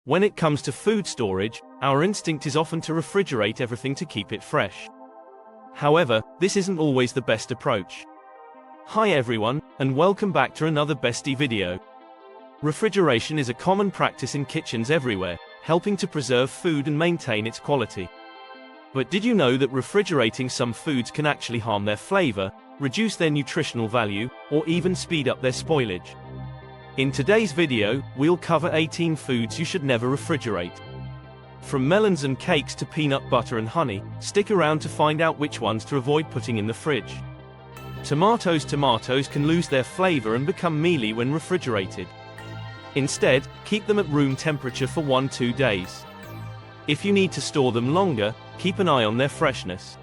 When it comes to food storage, our instinct is often to refrigerate everything to keep it fresh. However, this isn't always the best approach. Hi everyone, and welcome back to another Bestie video. Refrigeration is a common practice in kitchens everywhere, helping to preserve food and maintain its quality. But did you know that refrigerating some foods can actually harm their flavor, reduce their nutritional value, or even speed up their spoilage? In today's video, we'll cover 18 foods you should never refrigerate. From melons and cakes to peanut butter and honey, stick around to find out which ones to avoid putting in the fridge. Tomatoes can lose their flavor and become mealy when refrigerated. Instead, keep them at room temperature for 1-2 days. If you need to store them longer, keep an eye on their freshness.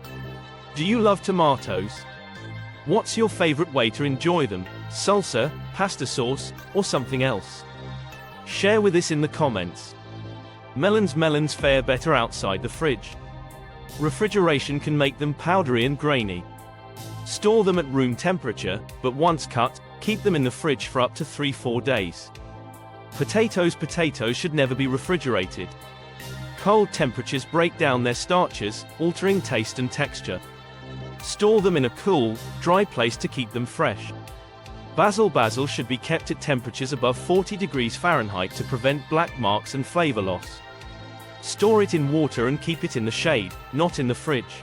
Do you love tomatoes? What's your favorite way to enjoy them? Salsa, pasta sauce, or something else? Share with us in the comments. Melons fare better outside the fridge. Refrigeration can make them powdery and grainy. Store them at room temperature, but once cut, keep them in the fridge for up to 3-4 days. Potatoes should never be refrigerated. Cold temperatures break down their starches, altering taste and texture. Store them in a cool, dry place to keep them fresh. Basil should be kept at temperatures above 40 degrees Fahrenheit to prevent black marks and flavor loss. Store it in water and keep it in the shade, not in the fridge.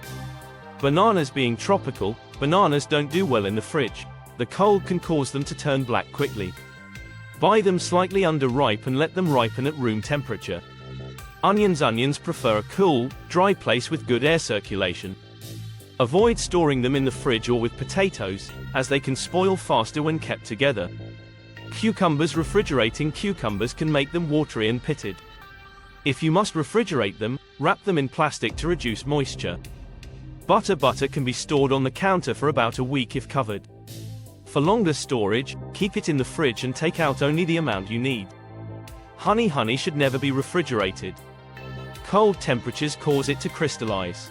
Bananas, being tropical, bananas don't do well in the fridge. The cold can cause them to turn black quickly. Buy them slightly underripe and let them ripen at room temperature. Onions prefer a cool, dry place with good air circulation. Avoid storing them in the fridge or with potatoes, as they can spoil faster when kept together. Refrigerating cucumbers can make them watery and pitted. If you must refrigerate them, wrap them in plastic to reduce moisture. Butter can be stored on the counter for about a week if covered. For longer storage, keep it in the fridge and take out only the amount you need. Honey should never be refrigerated. Cold temperatures cause it to crystallize.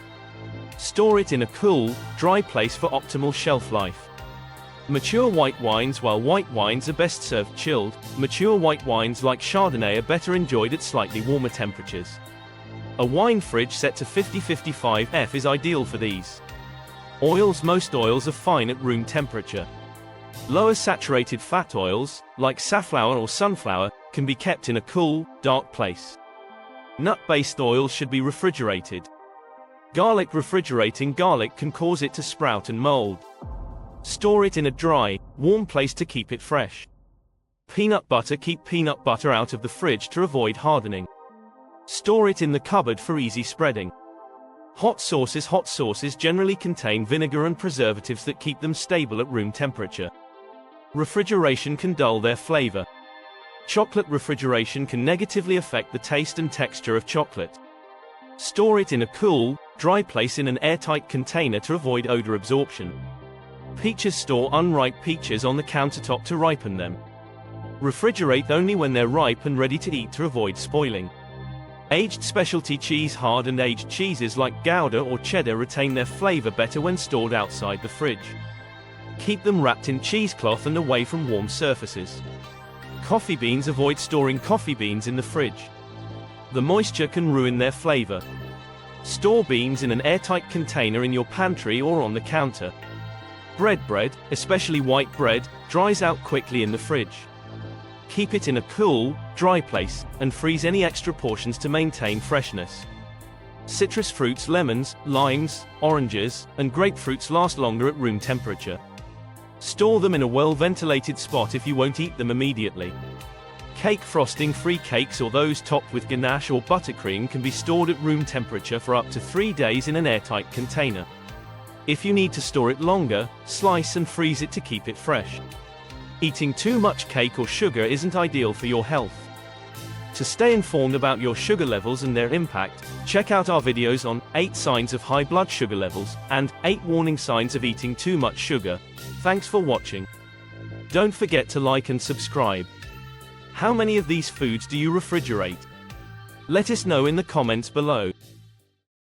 Store it in a cool, dry place for optimal shelf life. Mature white wines, while white wines are best served chilled, mature white wines like Chardonnay are better enjoyed at slightly warmer temperatures. A wine fridge set to 50-55 F is ideal for these. Most oils are fine at room temperature. Lower saturated fat oils, like safflower or sunflower, can be kept in a cool, dark place. Nut-based oils should be refrigerated. Refrigerating garlic can cause it to sprout and mold. Store it in a dry, warm place to keep it fresh. Keep peanut butter out of the fridge to avoid hardening. Store it in the cupboard for easy spreading. Hot sauces generally contain vinegar and preservatives that keep them stable at room temperature. Refrigeration can dull their flavor. Chocolate refrigeration can negatively affect the taste and texture of chocolate. Store it in a cool, dry place in an airtight container to avoid odor absorption. Store unripe peaches on the countertop to ripen them. Refrigerate only when they're ripe and ready to eat to avoid spoiling. Aged specialty cheese, hard and aged cheeses like Gouda or cheddar retain their flavor better when stored outside the fridge. Keep them wrapped in cheesecloth and away from warm surfaces. Coffee beans, avoid storing coffee beans in the fridge. The moisture can ruin their flavor. Store beans in an airtight container in your pantry or on the counter. Bread, especially white bread, dries out quickly in the fridge. Keep it in a cool, dry place, and freeze any extra portions to maintain freshness. Citrus fruits, lemons, limes, oranges, and grapefruits last longer at room temperature. Store them in a well-ventilated spot if you won't eat them immediately. Cake frosting, free cakes or those topped with ganache or buttercream can be stored at room temperature for up to 3 days in an airtight container. If you need to store it longer, slice and freeze it to keep it fresh. Eating too much cake or sugar isn't ideal for your health. To stay informed about your sugar levels and their impact, check out our videos on 8 signs of high blood sugar levels and 8 warning signs of eating too much sugar. Thanks for watching. Don't forget to like and subscribe. How many of these foods do you refrigerate? Let us know in the comments below.